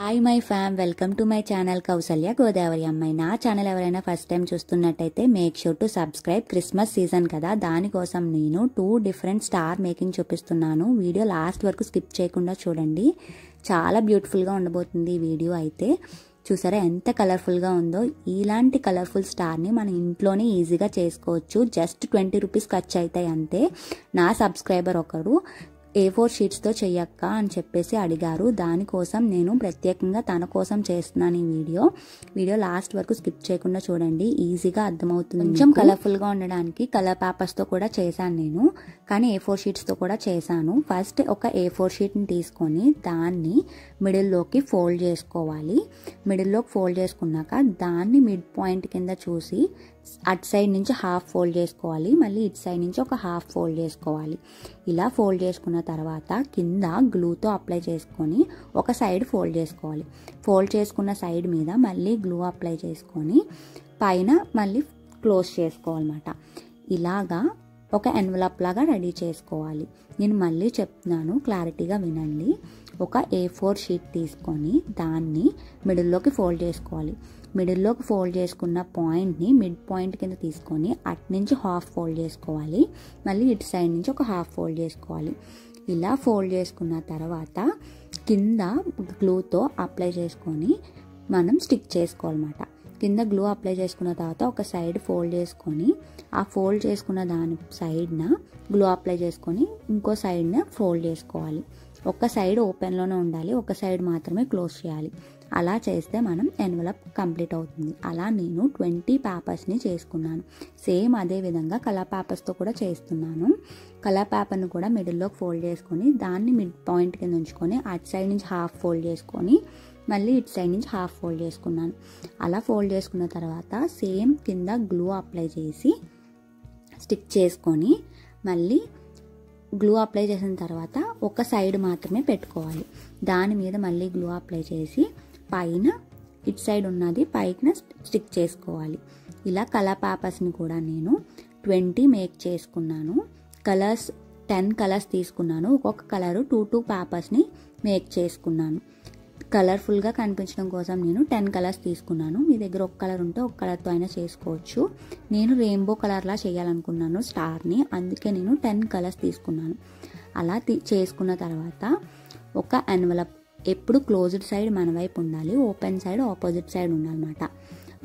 Hi my fam, welcome to my channel Kausalya Godavari అమ్మాయి. నా channel ఎవరైనా ఫస్ట్ టైం చూస్తున్నట్టయితే make sure to subscribe. Christmas season కదా, దానికోసం నేను 2 డిఫరెంట్ స్టార్ మేకింగ్ చూపిస్తున్నాను. వీడియో లాస్ట్ వరకు స్కిప్ చేయకుండా చూడండి. చాలా బ్యూటిఫుల్గా ఉండబోతుంది ఈ వీడియో. అయితే చూసారా ఎంత కలర్ఫుల్గా ఉందో. ఇలాంటి కలర్ఫుల్ స్టార్ని మన ఇంట్లోనే ఈజీగా చేసుకోవచ్చు. జస్ట్ 20 రూపీస్ ఖర్చు అవుతాయి అంతే. నా సబ్స్క్రైబర్ ఒకరు A4 షీట్స్తో చెయ్యక్క అని చెప్పేసి అడిగారు. దానికోసం నేను ప్రత్యేకంగా తన కోసం చేస్తున్నాను ఈ వీడియో లాస్ట్ వరకు స్కిప్ చేయకుండా చూడండి, ఈజీగా అర్థమవుతుంది. కొంచెం కలర్ఫుల్గా ఉండడానికి కలర్ పేపర్స్తో కూడా చేశాను నేను, కానీ A4 షీట్స్తో కూడా చేశాను. ఫస్ట్ ఒక A4 షీట్ని తీసుకొని దాన్ని మిడిల్లోకి ఫోల్డ్ చేసుకోవాలి. మిడిల్లోకి ఫోల్డ్ చేసుకున్నాక దాన్ని మిడ్ పాయింట్ కింద చూసి అటు సైడ్ నుంచి హాఫ్ ఫోల్డ్ చేసుకోవాలి. మళ్ళీ ఇటు సైడ్ నుంచి ఒక హాఫ్ ఫోల్డ్ చేసుకోవాలి. ఇలా ఫోల్డ్ చేసుకున్న తర్వాత కింద గ్లూతో అప్లై చేసుకొని ఒక సైడ్ ఫోల్డ్ చేసుకోవాలి. ఫోల్డ్ చేసుకున్న సైడ్ మీద మళ్ళీ గ్లూ అప్లై చేసుకొని పైన మళ్ళీ క్లోజ్ చేసుకోవాలన్నమాట. ఇలాగా ఒక ఎన్వలప్ లాగా రెడీ చేసుకోవాలి. నేను మళ్ళీ చెప్తున్నాను, క్లారిటీగా వినండి. ఒక A4 షీట్ తీసుకొని దాన్ని మిడిల్లోకి ఫోల్డ్ చేసుకోవాలి. మిడిల్లోకి ఫోల్డ్ చేసుకున్న పాయింట్ని మిడ్ పాయింట్ కింద తీసుకొని అటు నుంచి హాఫ్ ఫోల్డ్ చేసుకోవాలి. మళ్ళీ ఇటు సైడ్ నుంచి ఒక హాఫ్ ఫోల్డ్ చేసుకోవాలి. ఇలా ఫోల్డ్ చేసుకున్న తర్వాత కింద గ్లూతో అప్లై చేసుకొని మనం స్టిక్ చేసుకోవాలన్నమాట. కింద గ్లూ అప్లై చేసుకున్న తర్వాత ఒక సైడ్ ఫోల్డ్ చేసుకొని ఆ ఫోల్డ్ చేసుకున్న దాని సైడ్న గ్లూ అప్లై చేసుకొని ఇంకో సైడ్న ఫోల్డ్ చేసుకోవాలి. ఒక సైడ్ ఓపెన్లోనే ఉండాలి, ఒక సైడ్ మాత్రమే క్లోజ్ చేయాలి. అలా చేస్తే మనం ఎన్వలప్ కంప్లీట్ అవుతుంది. అలా నేను 20 పేపర్స్ని చేసుకున్నాను. సేమ్ అదే విధంగా కలర్ పేపర్స్తో కూడా చేస్తున్నాను. కలర్ పేపర్ను కూడా మిడిల్లోకి ఫోల్డ్ చేసుకొని దాన్ని మిడ్ పాయింట్ కింద ఉంచుకొని అటు సైడ్ నుంచి హాఫ్ ఫోల్డ్ చేసుకొని మళ్ళీ ఇటు సైడ్ నుంచి హాఫ్ ఫోల్డ్ చేసుకున్నాను. అలా ఫోల్డ్ చేసుకున్న తర్వాత సేమ్ కింద గ్లూ అప్లై చేసి స్టిక్ చేసుకొని మళ్ళీ గ్లూ అప్లై చేసిన తర్వాత ఒక సైడ్ మాత్రమే పెట్టుకోవాలి. దాని మీద మళ్ళీ గ్లూ అప్లై చేసి పైన ఇటు సైడ్ ఉన్నది పైన స్టిక్ చేసుకోవాలి. ఇలా కలర్ పేపర్స్ని కూడా నేను 20 మేక్ చేసుకున్నాను. కలర్స్ 10 కలర్స్ తీసుకున్నాను. ఒక్కొక్క కలరు 2 పేపర్స్ని మేక్ చేసుకున్నాను. కలర్ఫుల్గా కనిపించడం కోసం నేను 10 కలర్స్ తీసుకున్నాను. మీ దగ్గర ఒక కలర్ ఉంటే ఒక కలర్తో అయినా చేసుకోవచ్చు. నేను రెయిన్బో కలర్లా చేయాలనుకున్నాను స్టార్ని, అందుకే నేను 10 కలర్స్ తీసుకున్నాను. అలా చేసుకున్న తర్వాత ఒక ఎన్వలప్ ఎప్పుడు క్లోజ్డ్ సైడ్ మన వైపు ఉండాలి, ఓపెన్ సైడ్ ఆపోజిట్ సైడ్ ఉండాలన్నమాట.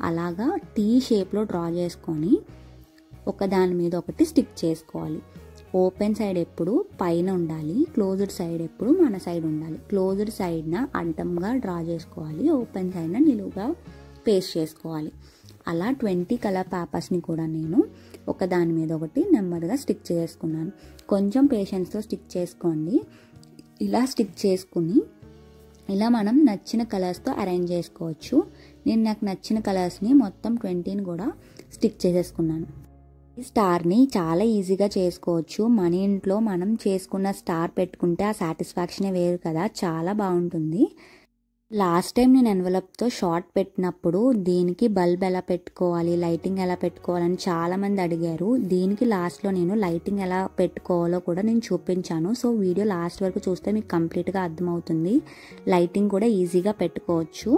అలాగా T షేప్లో డ్రా చేసుకొని ఒక దాని మీద ఒకటి స్టిక్ చేసుకోవాలి. ఓపెన్ సైడ్ ఎప్పుడు పైన ఉండాలి, క్లోజ్డ్ సైడ్ ఎప్పుడు మన సైడ్ ఉండాలి. క్లోజ్డ్ సైడ్న అడ్డంగా డ్రా చేసుకోవాలి, ఓపెన్ సైడ్న నిలువుగా పేస్ట్ చేసుకోవాలి. అలా 20 కలర్ పేపర్స్ని కూడా నేను ఒక దాని మీద ఒకటి నెమ్మదిగా స్టిక్ చేసుకున్నాను. కొంచెం పేషెన్స్తో స్టిక్ చేసుకోండి. ఇలా స్టిక్ చేసుకుని ఇలా మనం నచ్చిన కలర్స్తో అరేంజ్ చేసుకోవచ్చు. నేను నాకు నచ్చిన కలర్స్ని మొత్తం 20ని కూడా స్టిక్ చేసేసుకున్నాను. ఈ స్టార్ని చాలా ఈజీగా చేసుకోవచ్చు. మన ఇంట్లో మనం చేసుకున్న స్టార్ పెట్టుకుంటే ఆ సాటిస్ఫాక్షనే వేరు కదా, చాలా బాగుంటుంది. లాస్ట్ టైం నేను ఎన్వలప్తో షార్ట్ పెట్టినప్పుడు దీనికి బల్బ్ ఎలా పెట్టుకోవాలి, లైటింగ్ ఎలా పెట్టుకోవాలని చాలామంది అడిగారు. దీనికి లాస్ట్లో నేను లైటింగ్ ఎలా పెట్టుకోవాలో కూడా నేను చూపించాను. సో వీడియో లాస్ట్ వరకు చూస్తే మీకు కంప్లీట్గా అర్థమవుతుంది. లైటింగ్ కూడా ఈజీగా పెట్టుకోవచ్చు.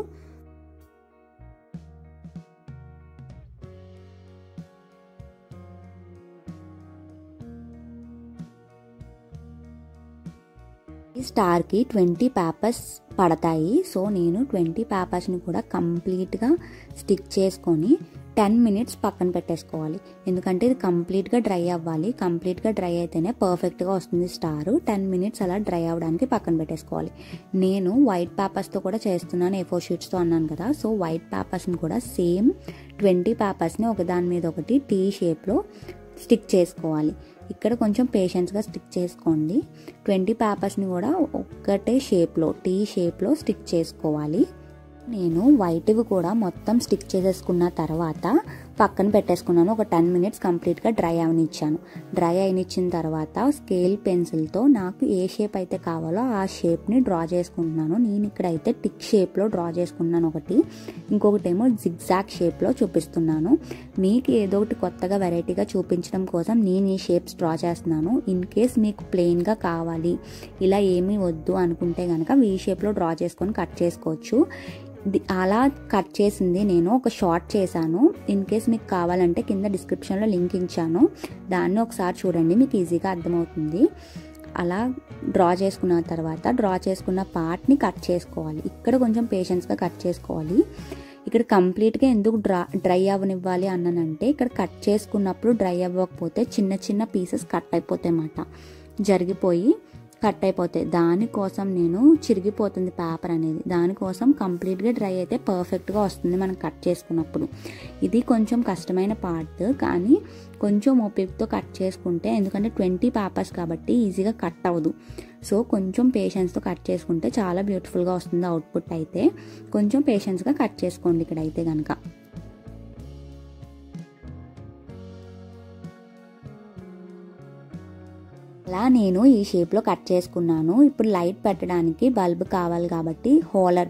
ఈ స్టార్కి 20 పేపర్స్ పడతాయి. సో నేను 20 పేపర్స్ని కూడా కంప్లీట్గా స్టిక్ చేసుకొని 10 మినిట్స్ పక్కన పెట్టేసుకోవాలి. ఎందుకంటే ఇది కంప్లీట్గా డ్రై అవ్వాలి. కంప్లీట్గా డ్రై అయితేనే పర్ఫెక్ట్గా వస్తుంది స్టారు. 10 మినిట్స్ అలా డ్రై అవ్వడానికి పక్కన పెట్టేసుకోవాలి. నేను వైట్ పేపర్స్తో కూడా చేస్తున్నాను, A4 షీట్స్తో అన్నాను కదా. సో వైట్ పేపర్స్ని కూడా సేమ్ 20 పేపర్స్ని ఒకదాని మీద ఒకటి T షేప్లో స్టిక్ చేసుకోవాలి. ఇక్కడ కొంచెం పేషెన్స్గా స్టిక్ చేసుకోండి. 20 పేపర్స్ని కూడా ఒకటే షేప్లో T షేప్లో స్టిక్ చేసుకోవాలి. నేను వైట్వి కూడా మొత్తం స్టిక్ చేసేసుకున్న తర్వాత పక్కన పెట్టేసుకున్నాను. ఒక 10 మినిట్స్ కంప్లీట్గా డ్రై అవనిచ్చాను. డ్రై అయినిచ్చిన తర్వాత స్కేల్ పెన్సిల్తో నాకు ఏ షేప్ అయితే కావాలో ఆ షేప్ని డ్రా చేసుకుంటున్నాను. నేను ఇక్కడైతే టిక్ షేప్లో డ్రా చేసుకున్నాను ఒకటి, ఇంకొకటేమో జిగ్జాగ్ షేప్లో చూపిస్తున్నాను. మీకు ఏదో ఒకటి కొత్తగా వెరైటీగా చూపించడం కోసం నేను ఈ షేప్స్ డ్రా చేస్తున్నాను. ఇన్ కేస్ మీకు ప్లెయిన్గా కావాలి, ఇలా ఏమీ వద్దు అనుకుంటే కనుక వీ షేప్లో డ్రా చేసుకొని కట్ చేసుకోవచ్చు. అలా కట్ చేసింది నేను ఒక షార్ట్ చేశాను. ఇన్ కేస్ మీకు కావాలంటే కింద డిస్క్రిప్షన్లో లింక్ ఇచ్చాను, దాన్ని ఒకసారి చూడండి, మీకు ఈజీగా అర్థమవుతుంది. అలా డ్రా చేసుకున్న తర్వాత డ్రా చేసుకున్న పార్ట్ని కట్ చేసుకోవాలి. ఇక్కడ కొంచెం పేషెన్స్గా కట్ చేసుకోవాలి. ఇక్కడ కంప్లీట్గా ఎందుకు డ్రై అవ్వనివ్వాలి అన్నానంటే, ఇక్కడ కట్ చేసుకున్నప్పుడు డ్రై అవ్వకపోతే చిన్న చిన్న పీసెస్ కట్ అయిపోతాయి అన్నమాట, జరిగిపోయి కట్ అయిపోతాయి. దానికోసం నేను చిరిగిపోతుంది పేపర్ అనేది, దానికోసం కంప్లీట్గా డ్రై అయితే పర్ఫెక్ట్గా వస్తుంది మనం కట్ చేసుకున్నప్పుడు. ఇది కొంచెం కష్టమైన పార్ట్, కానీ కొంచెం ఓపికతో కట్ చేసుకుంటే, ఎందుకంటే 20 పేపర్స్ కాబట్టి ఈజీగా కట్ అవ్వదు. సో కొంచెం పేషెన్స్తో కట్ చేసుకుంటే చాలా బ్యూటిఫుల్గా వస్తుంది అవుట్పుట్ అయితే. కొంచెం పేషెన్స్గా కట్ చేసుకోండి ఇక్కడైతే కనుక. అలా నేను ఈ షేప్లో కట్ చేసుకున్నాను. ఇప్పుడు లైట్ పెట్టడానికి బల్బ్ కావాలి కాబట్టి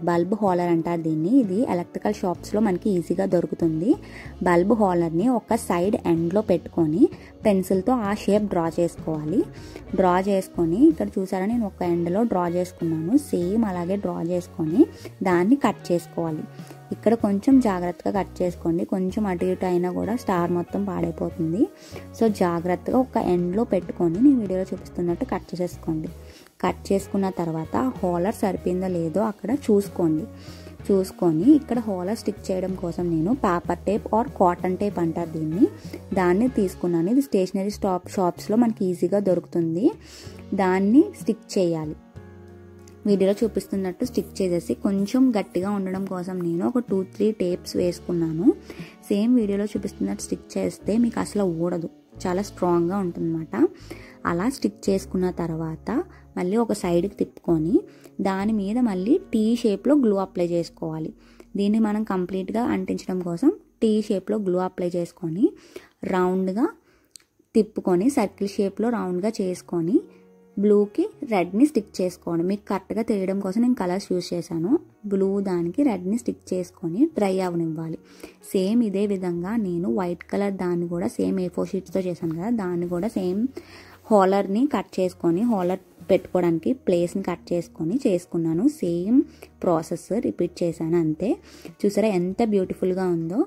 బల్బ్ హోలర్ అంటారు దీన్ని. ఇది ఎలక్ట్రికల్ షాప్స్లో మనకి ఈజీగా దొరుకుతుంది. బల్బ్ హోలర్ని ఒక సైడ్ ఎండ్లో పెట్టుకొని పెన్సిల్తో ఆ షేప్ డ్రా చేసుకోవాలి. డ్రా చేసుకొని ఇక్కడ చూసారా నేను ఒక ఎండ్లో డ్రా చేసుకున్నాను. సేమ్ అలాగే డ్రా చేసుకొని దాన్ని కట్ చేసుకోవాలి. ఇక్కడ కొంచెం జాగ్రత్తగా కట్ చేసుకోండి, కొంచెం అటు ఇటు అయినా కూడా స్టార్ మొత్తం పాడైపోతుంది. సో జాగ్రత్తగా ఒక ఎండ్లో పెట్టుకొని నేను వీడియోలో చూపిస్తున్నట్టు కట్ చేసేసుకోండి. కట్ చేసుకున్న తర్వాత హోలర్ సరిపోయిందో లేదో అక్కడ చూసుకొని ఇక్కడ హోలర్ స్టిక్ చేయడం కోసం నేను paper tape or cotton tape అంటారు దీన్ని, దాన్ని తీసుకున్నాను. ఇది స్టేషనరీ షాప్స్లో మనకి ఈజీగా దొరుకుతుంది. దాన్ని స్టిక్ చేయాలి. వీడియోలో చూపిస్తున్నట్టు స్టిక్ చేసేసి కొంచెం గట్టిగా ఉండడం కోసం నేను ఒక 2-3 టేప్స్ వేసుకున్నాను. సేమ్ వీడియోలో చూపిస్తున్నట్టు స్టిక్ చేస్తే మీకు అసలు ఊడదు, చాలా స్ట్రాంగ్గా ఉంటుందన్నమాట. అలా స్టిక్ చేసుకున్న తర్వాత మళ్ళీ ఒక సైడ్కి తిప్పుకొని దాని మీద మళ్ళీ టీ షేప్లో గ్లూ అప్లై చేసుకోవాలి. దీన్ని మనం కంప్లీట్గా అంటించడం కోసం టీ షేప్లో గ్లూ అప్లై చేసుకొని రౌండ్గా తిప్పుకొని సర్కిల్ షేప్లో రౌండ్గా చేసుకొని బ్లూకి రెడ్ని స్టిక్ చేసుకోండి. మీకు కరెక్ట్గా తెలియడం కోసం నేను కలర్స్ యూజ్ చేశాను. బ్లూ దానికి రెడ్ని స్టిక్ చేసుకొని డ్రై అవనివ్వాలి. సేమ్ ఇదే విధంగా నేను వైట్ కలర్ దాన్ని కూడా సేమ్ A4 షీట్స్తో చేశాను కదా, దాన్ని కూడా సేమ్ హోలర్ని కట్ చేసుకొని హోలర్ పెట్టుకోవడానికి ప్లేస్ని కట్ చేసుకొని చేసుకున్నాను. సేమ్ ప్రాసెస్ రిపీట్ చేశాను అంతే. చూసారా ఎంత బ్యూటిఫుల్గా ఉందో.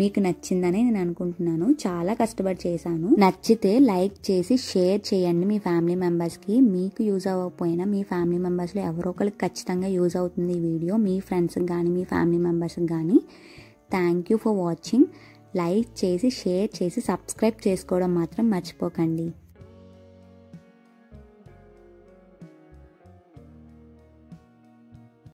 మీకు నచ్చిందని నేను అనుకుంటున్నాను. చాలా కష్టపడి చేశాను. నచ్చితే లైక్ చేసి షేర్ చేయండి మీ ఫ్యామిలీ మెంబర్స్కి. మీకు యూజ్ అవ్వకపోయినా మీ ఫ్యామిలీ మెంబర్స్లో ఎవరో ఒకరికి ఖచ్చితంగా యూజ్ అవుతుంది ఈ వీడియో, మీ ఫ్రెండ్స్కి కానీ మీ ఫ్యామిలీ మెంబర్స్కి కానీ. Thank you for watching. Like చేసి షేర్ చేసి సబ్స్క్రైబ్ చేసుకోవడం మాత్రం మర్చిపోకండి.